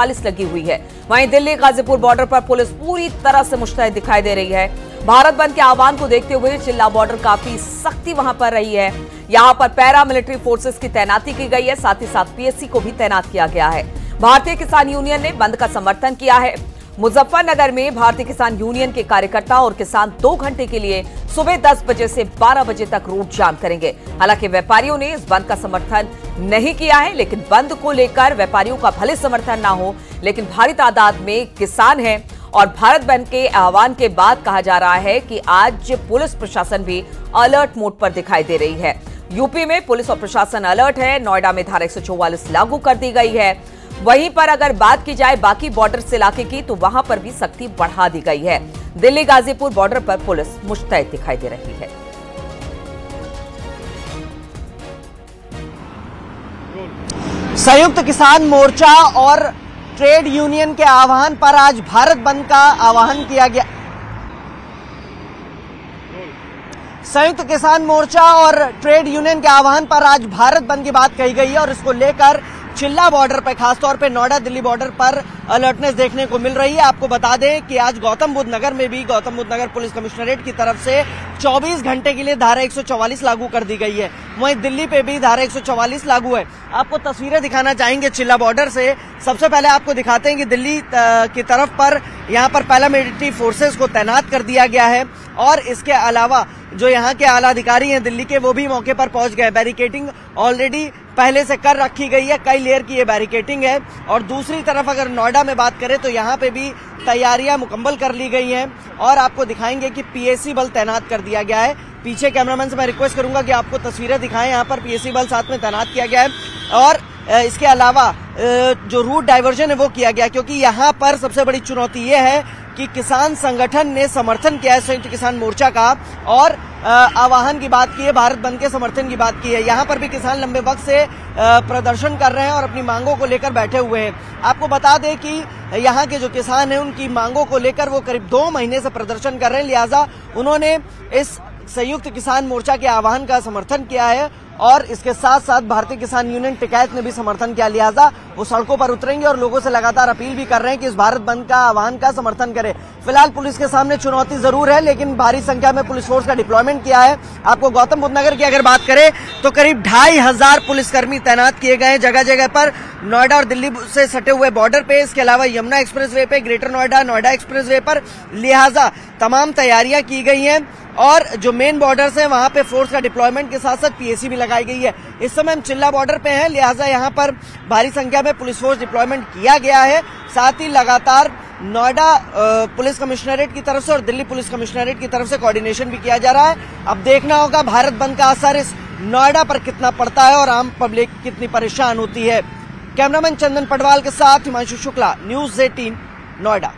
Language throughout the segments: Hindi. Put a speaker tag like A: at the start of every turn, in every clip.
A: पुलिस लगी हुई है। वहीं दिल्ली गाजीपुर बॉर्डर पर पुलिस पूरी तरह से मुस्तैद दिखाई दे रही है। भारत बंद के आह्वान को देखते हुए चिल्ला बॉर्डर काफी सख्ती वहां पर रही है। यहां पर पैरा मिलिट्री फोर्सेस की तैनाती की गई है, साथ ही साथ पीएससी को भी तैनात किया गया है। भारतीय किसान यूनियन ने बंद का समर्थन किया है। मुजफ्फरनगर में भारतीय किसान यूनियन के कार्यकर्ता और किसान 2 घंटे के लिए सुबह 10 बजे से 12 बजे तक रोड जाम करेंगे। हालांकि व्यापारियों ने इस बंद का समर्थन नहीं किया है, लेकिन बंद को लेकर व्यापारियों का भले समर्थन ना हो, लेकिन भारी तादाद में किसान हैं और भारत बंद के आह्वान के बाद कहा जा रहा है कि आज पुलिस प्रशासन भी अलर्ट मोड पर दिखाई दे रही है। यूपी में पुलिस और प्रशासन अलर्ट है। नोएडा में धारा 144 लागू कर दी गई है। वहीं पर अगर बात की जाए बाकी बॉर्डर इलाके की, तो वहां पर भी सख्ती बढ़ा दी गई है। दिल्ली गाजीपुर बॉर्डर पर पुलिस मुस्तैद दिखाई दे रही है।
B: संयुक्त किसान मोर्चा और ट्रेड यूनियन के आह्वान पर आज भारत बंद का आह्वान किया गया। संयुक्त किसान मोर्चा और ट्रेड यूनियन के आह्वान पर आज भारत बंद की बात कही गई है और इसको लेकर चिल्ला बॉर्डर पर, खासतौर पे नोएडा दिल्ली बॉर्डर पर अलर्टनेस देखने को मिल रही है। आपको बता दें कि आज गौतम बुद्ध नगर में भी गौतम बुद्ध नगर पुलिस कमिश्नरेट की तरफ से 24 घंटे के लिए धारा 144 लागू कर दी गई है। वहीं दिल्ली पे भी धारा 144 लागू है। आपको तस्वीरें दिखाना चाहेंगे चिल्ला बॉर्डर से। सबसे पहले आपको दिखाते हैं कि दिल्ली की तरफ पर यहाँ पर पैरामिलिट्री फोर्सेस को तैनात कर दिया गया है और इसके अलावा जो यहाँ के आला अधिकारी हैं दिल्ली के, वो भी मौके पर पहुंच गए। बैरिकेडिंग ऑलरेडी पहले से कर रखी गई है, कई लेयर की ये बैरिकेडिंग है। और दूसरी तरफ अगर नोएडा में बात करें तो यहाँ पे भी तैयारियां मुकम्मल कर ली गई हैं और आपको दिखाएंगे कि पीएसी बल तैनात कर दिया गया है। पीछे कैमरामैन से मैं रिक्वेस्ट करूंगा कि आपको तस्वीरें दिखाएं। यहाँ पर पीएसी बल साथ में तैनात किया गया है और इसके अलावा जो रूट डाइवर्जन है वो किया गया, क्योंकि यहाँ पर सबसे बड़ी चुनौती ये है कि किसान संगठन ने समर्थन किया है संयुक्त किसान मोर्चा का और आह्वान की बात की है, भारत बंद के समर्थन की बात की है। यहाँ पर भी किसान लंबे वक्त से प्रदर्शन कर रहे हैं और अपनी मांगों को लेकर बैठे हुए हैं। आपको बता दें कि यहाँ के जो किसान हैं उनकी मांगों को लेकर वो करीब 2 महीने से प्रदर्शन कर रहे हैं, लिहाजा उन्होंने इस संयुक्त किसान मोर्चा के आह्वान का समर्थन किया है और इसके साथ साथ भारतीय किसान यूनियन टिकैत ने भी समर्थन किया। लिहाजा वो सड़कों पर उतरेंगे और लोगों से लगातार अपील भी कर रहे हैं कि इस भारत बंद का आह्वान का समर्थन करें। फिलहाल पुलिस के सामने चुनौती जरूर है, लेकिन भारी संख्या में पुलिस फोर्स का डिप्लॉयमेंट किया है। आपको गौतम बुद्ध नगर की अगर बात करें तो करीब 2500 पुलिसकर्मी तैनात किए गए हैं जगह जगह पर, नोएडा और दिल्ली से सटे हुए बॉर्डर पे, इसके अलावा यमुना एक्सप्रेसवे पे, ग्रेटर नोएडा, नोएडा एक्सप्रेसवे पर। लिहाजा तमाम तैयारियां की गई हैं और जो मेन बॉर्डर्स हैं वहां पे फोर्स का डिप्लॉयमेंट के साथ साथ पीएसी भी लगाई गई है। इस समय हम चिल्ला बॉर्डर पे हैं, लिहाजा यहां पर भारी संख्या में पुलिस फोर्स डिप्लॉयमेंट किया गया है। साथ ही लगातार नोएडा पुलिस कमिश्नरेट की तरफ से और दिल्ली पुलिस कमिश्नरेट की तरफ से कोऑर्डिनेशन भी किया जा रहा है। अब देखना होगा भारत बंद का असर इस नोएडा पर कितना पड़ता है और आम पब्लिक कितनी परेशान होती है। कैमरामैन चंदन पटवाल के साथ हिमांशु शुक्ला, न्यूज 18 नोएडा।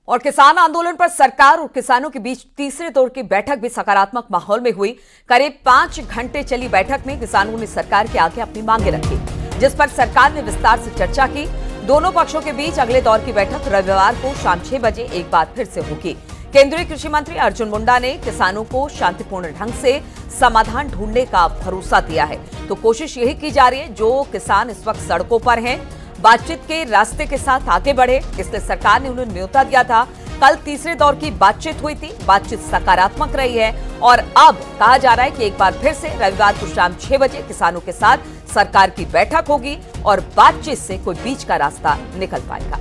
A: और किसान आंदोलन पर सरकार और किसानों के बीच तीसरे दौर की बैठक भी सकारात्मक माहौल में हुई। करीब 5 घंटे चली बैठक में किसानों ने सरकार के आगे अपनी मांगे रखी, जिस पर सरकार ने विस्तार से चर्चा की। दोनों पक्षों के बीच अगले दौर की बैठक रविवार को शाम 6 बजे एक बार फिर से होगी। केंद्रीय कृषि मंत्री अर्जुन मुंडा ने किसानों को शांतिपूर्ण ढंग से समाधान ढूंढने का भरोसा दिया है। तो कोशिश यही की जा रही है, जो किसान इस वक्त सड़कों पर हैं, बातचीत के रास्ते के साथ आगे बढ़े, इसलिए सरकार ने उन्हें न्योता दिया था। कल तीसरे दौर की बातचीत हुई थी, बातचीत सकारात्मक रही है और अब कहा जा रहा है कि एक बार फिर से रविवार को शाम 6 बजे किसानों के साथ सरकार की बैठक होगी और बातचीत से कोई बीच का रास्ता निकल पाएगा।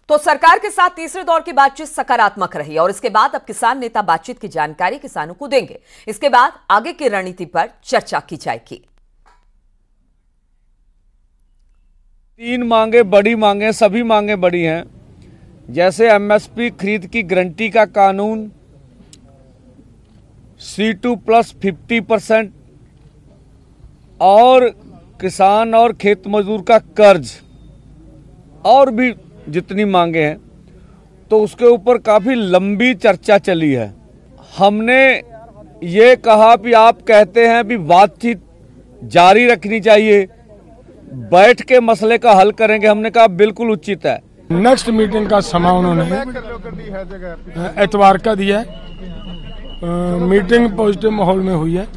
A: तो सरकार के साथ तीसरे दौर की बातचीत सकारात्मक रही और इसके बाद अब किसान नेता बातचीत की जानकारी किसानों को देंगे। इसके बाद आगे की रणनीति पर चर्चा की जाएगी।
C: 3 मांगे बड़ी मांगे, सभी मांगे बड़ी हैं, जैसे एमएसपी खरीद की गारंटी का कानून, C2 प्लस 50% और किसान और खेत मजदूर का कर्ज और भी जितनी मांगे हैं, तो उसके ऊपर काफ़ी लंबी चर्चा चली है। हमने ये कहा कि आप कहते हैं कि बातचीत जारी रखनी चाहिए, बैठ के मसले का हल करेंगे। हमने कहा बिल्कुल उचित है।
D: नेक्स्ट मीटिंग का समय उन्होंने एतवार का दिया है। मीटिंग पॉजिटिव माहौल में हुई है।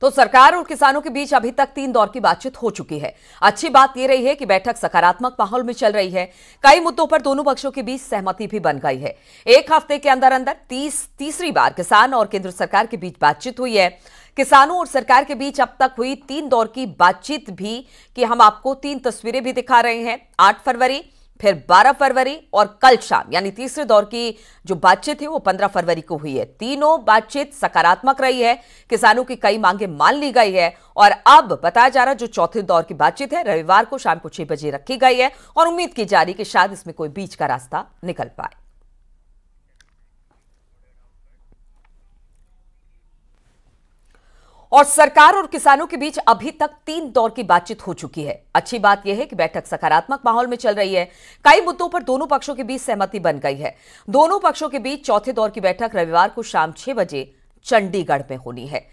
A: तो सरकार और किसानों के बीच अभी तक 3 दौर की बातचीत हो चुकी है। अच्छी बात यह रही है कि बैठक सकारात्मक माहौल में चल रही है। कई मुद्दों पर दोनों पक्षों के बीच सहमति भी बन गई है। एक हफ्ते के अंदर अंदर तीसरी बार किसान और केंद्र सरकार के बीच बातचीत हुई है। किसानों और सरकार के बीच अब तक हुई 3 दौर की बातचीत भी कि हम आपको 3 तस्वीरें भी दिखा रहे हैं। 8 फरवरी, फिर 12 फरवरी और कल शाम यानी तीसरे दौर की जो बातचीत है वो 15 फरवरी को हुई है। तीनों बातचीत सकारात्मक रही है। किसानों की कई मांगे मान ली गई है और अब बताया जा रहा है जो चौथे दौर की बातचीत है रविवार को शाम को 6 बजे रखी गई है और उम्मीद की जा रही कि शायद इसमें कोई बीच का रास्ता निकल पाए। और सरकार और किसानों के बीच अभी तक 3 दौर की बातचीत हो चुकी है। अच्छी बात यह है कि बैठक सकारात्मक माहौल में चल रही है। कई मुद्दों पर दोनों पक्षों के बीच सहमति बन गई है। दोनों पक्षों के बीच चौथे दौर की बैठक रविवार को शाम 6 बजे चंडीगढ़ में होनी है।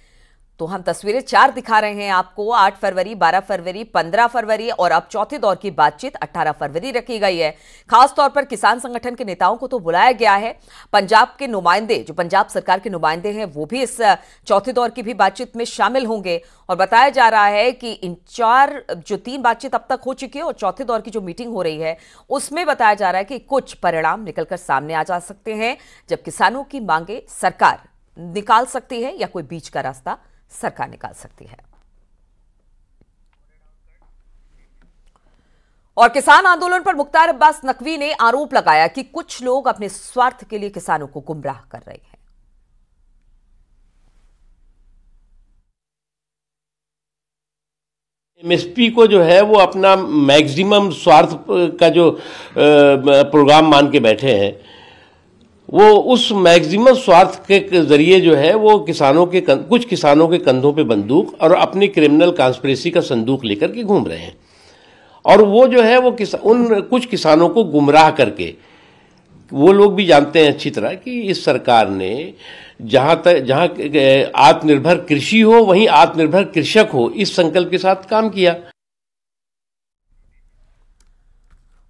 A: तो हम तस्वीरें 4 दिखा रहे हैं आपको। 8 फरवरी, 12 फरवरी, 15 फरवरी और अब चौथे दौर की बातचीत 18 फरवरी रखी गई है। खासतौर पर किसान संगठन के नेताओं को तो बुलाया गया है। पंजाब के नुमाइंदे, जो पंजाब सरकार के नुमाइंदे हैं, वो भी इस चौथे दौर की भी बातचीत में शामिल होंगे। और बताया जा रहा है कि इन 3 बातचीत अब तक हो चुकी है और चौथे दौर की जो मीटिंग हो रही है उसमें बताया जा रहा है कि कुछ परिणाम निकलकर सामने आ जा सकते हैं, जब किसानों की मांगे सरकार निकाल सकती है या कोई बीच का रास्ता सरकार निकाल सकती है। और किसान आंदोलन पर मुख्तार अब्बास नकवी ने आरोप लगाया कि कुछ लोग अपने स्वार्थ के लिए किसानों को गुमराह कर रहे हैं।
E: एमएसपी को जो है वो अपना मैक्सिमम स्वार्थ का जो प्रोग्राम मान के बैठे हैं, वो उस मैक्सिमम स्वार्थ के जरिए जो है वो कुछ किसानों के कंधों पे बंदूक और अपनी क्रिमिनल कॉन्स्पिरेसी का संदूक लेकर के घूम रहे हैं। और वो जो है वो उन कुछ किसानों को गुमराह करके, वो लोग भी जानते हैं अच्छी तरह कि इस सरकार ने जहां आत्मनिर्भर कृषि हो वहीं आत्मनिर्भर कृषक हो, इस संकल्प के साथ काम किया।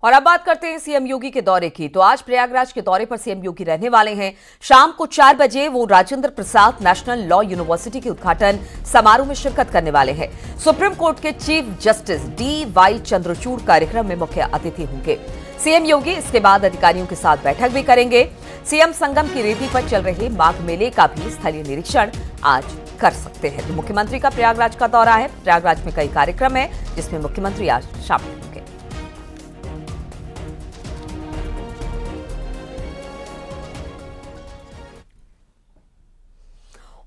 A: और अब बात करते हैं सीएम योगी के दौरे की। तो आज प्रयागराज के दौरे पर सीएम योगी रहने वाले हैं। शाम को 4 बजे वो Rajendra Prasad national law university के उद्घाटन समारोह में शिरकत करने वाले हैं। सुप्रीम कोर्ट के चीफ जस्टिस DY चंद्रचूड़ कार्यक्रम में मुख्य अतिथि होंगे। सीएम योगी इसके बाद अधिकारियों के साथ बैठक भी करेंगे। सीएम संगम की रेती पर चल रहे माघ मेले का भी स्थलीय निरीक्षण आज कर सकते हैं। तो मुख्यमंत्री का प्रयागराज का दौरा है। प्रयागराज में कई कार्यक्रम है जिसमें मुख्यमंत्री आज शामिल होंगे।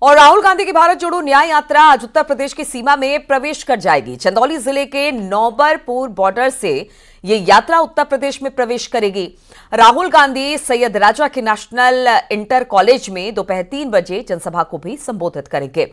A: और राहुल गांधी की भारत जोड़ो न्याय यात्रा आज उत्तर प्रदेश की सीमा में प्रवेश कर जाएगी। चंदौली जिले के नौबरपुर बॉर्डर से यह यात्रा उत्तर प्रदेश में प्रवेश करेगी। राहुल गांधी सैयद राजा के नेशनल इंटर कॉलेज में दोपहर 3 बजे जनसभा को भी संबोधित करेंगे।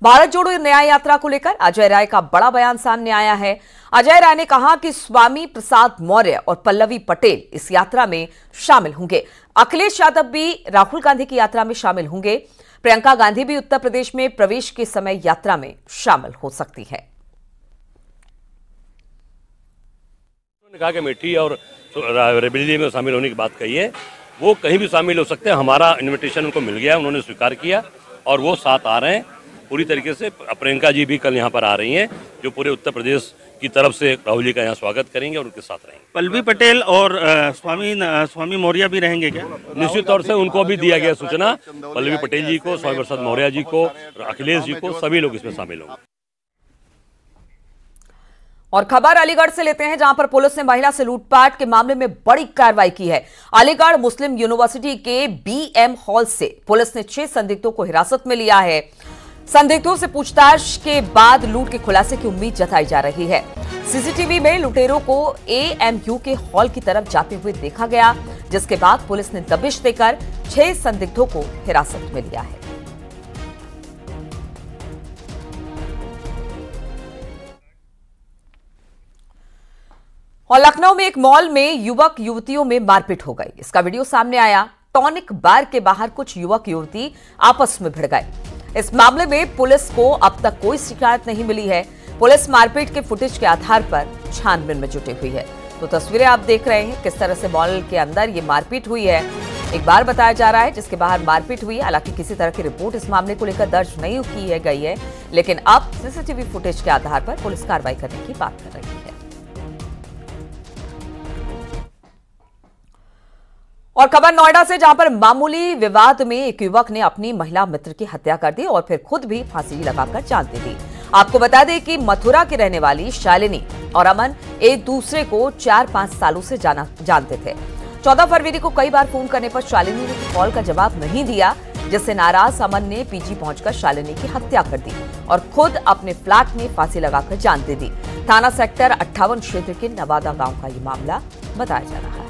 A: भारत जोड़ो न्याय यात्रा को लेकर अजय राय का बड़ा बयान सामने आया है। अजय राय ने कहा कि स्वामी प्रसाद मौर्य और पल्लवी पटेल इस यात्रा में शामिल होंगे। अखिलेश यादव भी राहुल गांधी की यात्रा में शामिल होंगे। प्रियंका गांधी भी उत्तर प्रदेश में प्रवेश के समय यात्रा में शामिल हो सकती है।
F: उन्होंने कहा कि अमेठी और रायबरेली में शामिल होने की बात कही है, वो कहीं भी शामिल हो सकते हैं। हमारा इनविटेशन उनको मिल गया, उन्होंने स्वीकार किया और वो साथ आ रहे हैं पूरी तरीके से। प्रियंका जी भी कल यहाँ पर आ रही हैं, जो पूरे उत्तर प्रदेश की तरफ से राहुल जी का यहाँ स्वागत करेंगे और उनके साथ रहेंगे।
G: पल्लवी पटेल और स्वामी मौर्य भी रहेंगे क्या?
F: निश्चित तौर से उनको भी दिया गया सूचना। पल्लवी पटेल जी को, स्वामी प्रसाद मौर्य जी को, अखिलेश जी को, सभी लोग इसमें शामिल होंगे।
A: और खबर अलीगढ़ से लेते हैं, जहां पर पुलिस ने महिला से लूटपाट के मामले में बड़ी कार्रवाई की है। अलीगढ़ मुस्लिम यूनिवर्सिटी के BM हॉल से पुलिस ने 6 संदिग्धों को हिरासत में लिया है। संदिग्धों से पूछताछ के बाद लूट के खुलासे की उम्मीद जताई जा रही है। सीसीटीवी में लुटेरों को AMU के हॉल की तरफ जाते हुए देखा गया, जिसके बाद पुलिस ने दबिश देकर 6 संदिग्धों को हिरासत में लिया है। और लखनऊ में एक मॉल में युवक युवतियों में मारपीट हो गई। इसका वीडियो सामने आया। टॉनिक बार के बाहर कुछ युवक युवती आपस में भिड़ गए। इस मामले में पुलिस को अब तक कोई शिकायत नहीं मिली है। पुलिस मारपीट के फुटेज के आधार पर छानबीन में जुटी हुई है। तो तस्वीरें आप देख रहे हैं किस तरह से मॉल के अंदर ये मारपीट हुई है। एक बार बताया जा रहा है जिसके बाहर मारपीट हुई। हालांकि किसी तरह की रिपोर्ट इस मामले को लेकर दर्ज नहीं की गई है, लेकिन अब सीसीटीवी फुटेज के आधार पर पुलिस कार्रवाई करने की बात कर रही है। और खबर नोएडा से, जहां पर मामूली विवाद में एक युवक ने अपनी महिला मित्र की हत्या कर दी और फिर खुद भी फांसी लगाकर जान दे दी। आपको बता दें कि मथुरा की रहने वाली शालिनी और अमन एक दूसरे को 4-5 सालों से जानते थे। 14 फरवरी को कई बार फोन करने पर शालिनी ने कॉल का जवाब नहीं दिया, जिससे नाराज अमन ने पीजी पहुंचकर शालिनी की हत्या कर दी और खुद अपने फ्लैट में फांसी लगाकर जान दे दी। थाना सेक्टर 58 क्षेत्र के नवादा गांव का ये मामला बताया जा रहा है।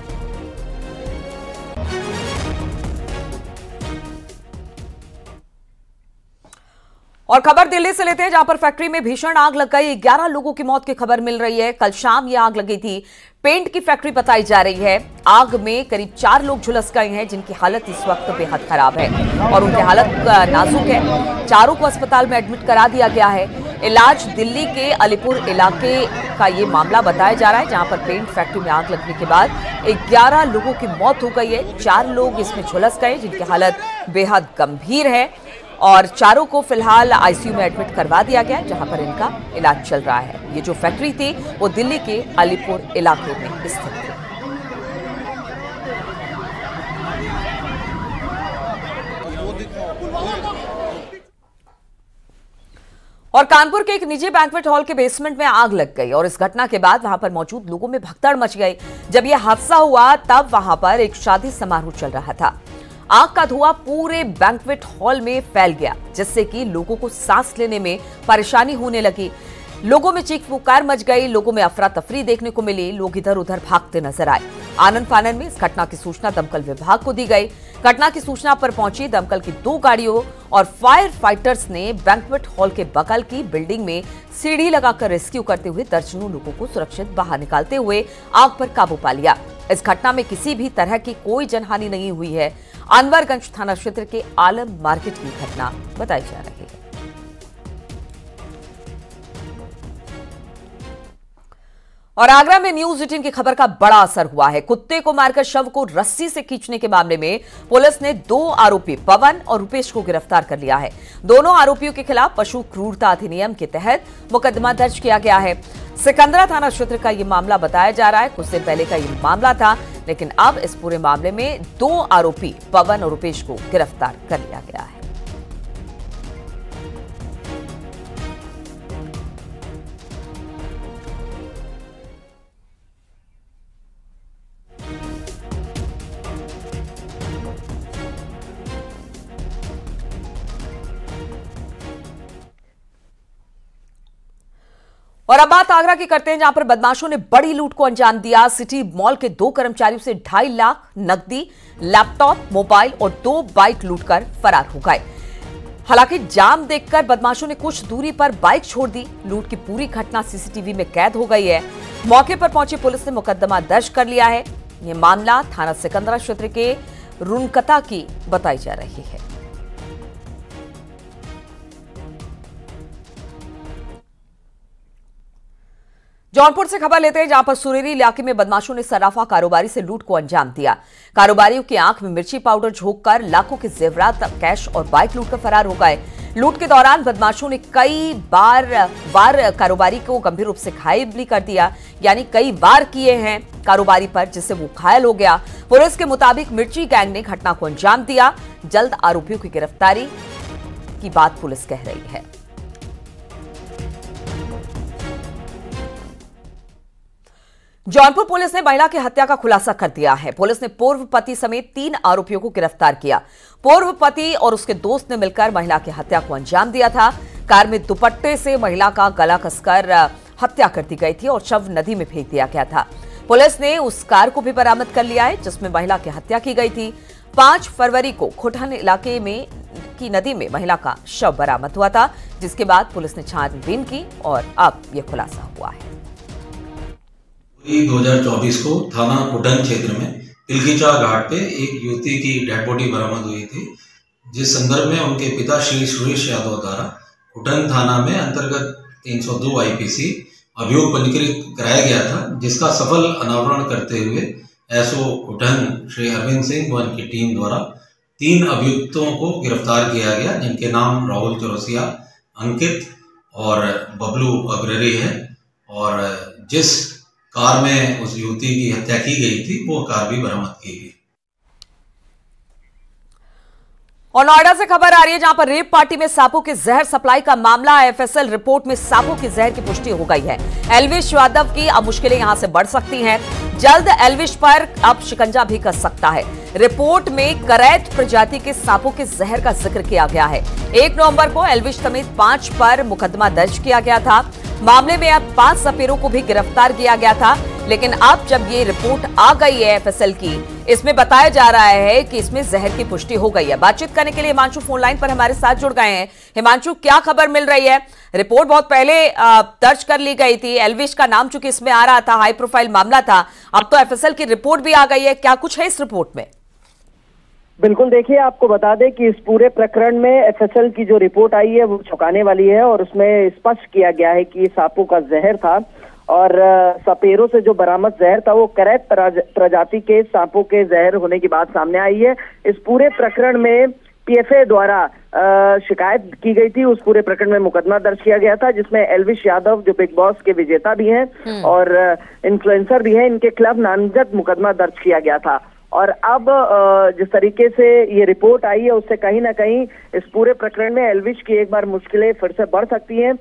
A: और खबर दिल्ली से लेते हैं, जहां पर फैक्ट्री में भीषण आग लग गई। 11 लोगों की मौत की खबर मिल रही है। कल शाम ये आग लगी थी। पेंट की फैक्ट्री बताई जा रही है। आग में करीब 4 लोग झुलस गए हैं, जिनकी हालत इस वक्त बेहद खराब है और उनकी हालत नाजुक है। चारों को अस्पताल में एडमिट करा दिया गया है। इलाज दिल्ली के अलीपुर इलाके का ये मामला बताया जा रहा है, जहां पर पेंट फैक्ट्री में आग लगने के बाद 11 लोगों की मौत हो गई है। 4 लोग इसमें झुलस गए, जिनकी हालत बेहद गंभीर है और चारों को फिलहाल आईसीयू में एडमिट करवा दिया गया, जहां पर इनका इलाज चल रहा है। ये जो फैक्ट्री थी वो दिल्ली के अलीपुर इलाके में स्थित थी। और कानपुर के एक निजी बैंक्वेट हॉल के बेसमेंट में आग लग गई और इस घटना के बाद वहां पर मौजूद लोगों में भगदड़ मच गई। जब यह हादसा हुआ तब वहां पर एक शादी समारोह चल रहा था। आग का धुआं पूरे बैंक्वेट हॉल में फैल गया, जिससे कि लोगों को सांस लेने में परेशानी होने लगी। लोगों में चीख पुकार मच गई। लोगों में अफरा तफरी देखने को मिली। लोग इधर उधर भागते नजर आए। आनन फानन में इस घटना की सूचना दमकल विभाग को दी गई। घटना की सूचना पर पहुंची दमकल की 2 गाड़ियों और फायर फाइटर्स ने बैंक्वेट हॉल के बगल की बिल्डिंग में सीढ़ी लगाकर रेस्क्यू करते हुए दर्जनों लोगों को सुरक्षित बाहर निकालते हुए आग पर काबू पा लिया। इस घटना में किसी भी तरह की कोई जनहानि नहीं हुई है। अनवरगंज थाना क्षेत्र के आलम मार्केट की घटना बताई जा रही है। और आगरा में न्यूज 18 की खबर का बड़ा असर हुआ है। कुत्ते को मारकर शव को रस्सी से खींचने के मामले में पुलिस ने 2 आरोपी पवन और रुपेश को गिरफ्तार कर लिया है। दोनों आरोपियों के खिलाफ पशु क्रूरता अधिनियम के तहत मुकदमा दर्ज किया गया है। सिकंदरा थाना क्षेत्र का यह मामला बताया जा रहा है। कुछ दिन पहले का यह मामला था, लेकिन अब इस पूरे मामले में 2 आरोपी पवन और रुपेश को गिरफ्तार कर लिया गया है। और अब बात आगरा की करते हैं, जहां पर बदमाशों ने बड़ी लूट को अंजाम दिया। सिटी मॉल के 2 कर्मचारियों से 2.5 लाख नकदी, लैपटॉप, मोबाइल और 2 बाइक लूटकर फरार हो गए। हालांकि जाम देखकर बदमाशों ने कुछ दूरी पर बाइक छोड़ दी। लूट की पूरी घटना सीसीटीवी में कैद हो गई है। मौके पर पहुंची पुलिस ने मुकदमा दर्ज कर लिया है। यह मामला थाना सिकंदरा क्षेत्र के रुनकता की बताई जा रही है। जौनपुर से खबर लेते हैं, जहां पर सुरेरी इलाके में बदमाशों ने सराफा कारोबारी से लूट को अंजाम दिया। कारोबारियों की आंख में मिर्ची पाउडर झोंककर लाखों के जेवरात, कैश और बाइक लूटकर फरार हो गए। लूट के दौरान बदमाशों ने कई बार कारोबारी को गंभीर रूप से घायल भी कर दिया, यानी कई वार किए हैं कारोबारी पर, जिससे वो घायल हो गया। पुलिस के मुताबिक मिर्ची गैंग ने घटना को अंजाम दिया। जल्द आरोपियों की गिरफ्तारी की बात पुलिस कह रही है। जौनपुर पुलिस ने महिला की हत्या का खुलासा कर दिया है। पुलिस ने पूर्व पति समेत 3 आरोपियों को गिरफ्तार किया। पूर्व पति और उसके दोस्त ने मिलकर महिला की हत्या को अंजाम दिया था। कार में दुपट्टे से महिला का गला कसकर हत्या कर दी गई थी और शव नदी में फेंक दिया गया था। पुलिस ने उस कार को भी बरामद कर लिया है जिसमें महिला की हत्या की गई थी। 5 फरवरी को खोटन इलाके में की नदी में महिला का शव बरामद हुआ था, जिसके बाद पुलिस ने छानबीन की और अब यह खुलासा हुआ है।
H: 2024 को थाना खोटन क्षेत्र में पिलखीचा घाट पे एक युवती की डेड बॉडी बरामद हुई थी, जिस संदर्भ में उनके पिता श्री सुरेश यादव द्वारा उटन थाना में अंतर्गत 302 आईपीसी अभियोग पंजीकृत कराया गया था, जिसका सफल अनावरण करते हुए एसओ उटन श्री अरविंद सिंह व उनकी टीम द्वारा 3 अभियुक्तों को गिरफ्तार किया गया, जिनके नाम राहुल चौरसिया, अंकित और बबलू अग्ररी है। और जिस कार में उस युवती की हत्या की गई थी वो कार भी बरामद की गई।
A: और नोएडा से खबर आ रही है जहां पर रेप पार्टी में सांपों के जहर सप्लाई का मामला। एफएसएल रिपोर्ट में सांपों के जहर की पुष्टि हो गई है। एल्विश यादव की अब मुश्किलें यहां से बढ़ सकती हैं। जल्द एल्विश पर अब शिकंजा भी कस सकता है। रिपोर्ट में करैत प्रजाति के सांपों के जहर का जिक्र किया गया है। 1 नवंबर को एल्विश समेत 5 पर मुकदमा दर्ज किया गया था। मामले में अब 5 सपेरों को भी गिरफ्तार किया गया था, लेकिन अब जब ये रिपोर्ट आ गई है एफएसएल की, इसमें बताया जा रहा है कि इसमें जहर की पुष्टि हो गई है। बातचीत करने के लिए हिमांशु फोन लाइन पर हमारे साथ जुड़ गए हैं। हिमांशु, क्या खबर मिल रही है? रिपोर्ट बहुत पहले दर्ज कर ली गई थी, एल्विश का नाम चूंकि इसमें आ रहा था, हाई प्रोफाइल मामला था, अब तो एफएसएल की रिपोर्ट भी आ गई है। क्या कुछ है इस रिपोर्ट में?
I: बिल्कुल, देखिए आपको बता दें कि इस पूरे प्रकरण में एफएसएल की जो रिपोर्ट आई है वो चौंकाने वाली है और उसमें स्पष्ट किया गया है कि सांपों का जहर था और सपेरों से जो बरामद जहर था वो करैत प्रजाति के सांपों के जहर होने की बात सामने आई है। इस पूरे प्रकरण में पीएफए द्वारा शिकायत की गई थी। उस पूरे प्रकरण में मुकदमा दर्ज किया गया था, जिसमें एल्विश यादव जो बिग बॉस के विजेता भी हैं और इन्फ्लुएंसर भी हैं, इनके खिलाफ नामजद मुकदमा दर्ज किया गया था। और अब जिस तरीके से ये रिपोर्ट आई है उससे कहीं ना कहीं इस पूरे प्रकरण में एल्विश की एक बार मुश्किलें फिर से बढ़ सकती हैं।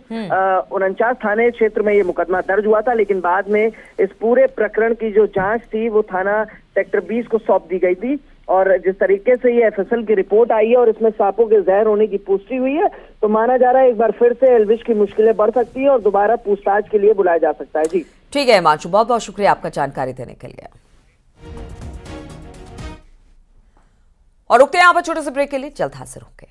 I: 49 थाने क्षेत्र में ये मुकदमा दर्ज हुआ था, लेकिन बाद में इस पूरे प्रकरण की जो जांच थी वो थाना सेक्टर 20 को सौंप दी गई थी। और जिस तरीके से ये एफएसएल की रिपोर्ट आई है और इसमें सांपों के जहर होने की पुष्टि हुई है, तो माना जा रहा है एक बार फिर से एल्विश की मुश्किलें बढ़ सकती है और दोबारा पूछताछ के लिए बुलाया जा सकता है। जी
A: ठीक है हिमांशु, बहुत बहुत शुक्रिया आपका जानकारी देने के लिए। और रुकते हैं यहाँ पर छोटे से ब्रेक के लिए, जल्द हाजिर होंगे।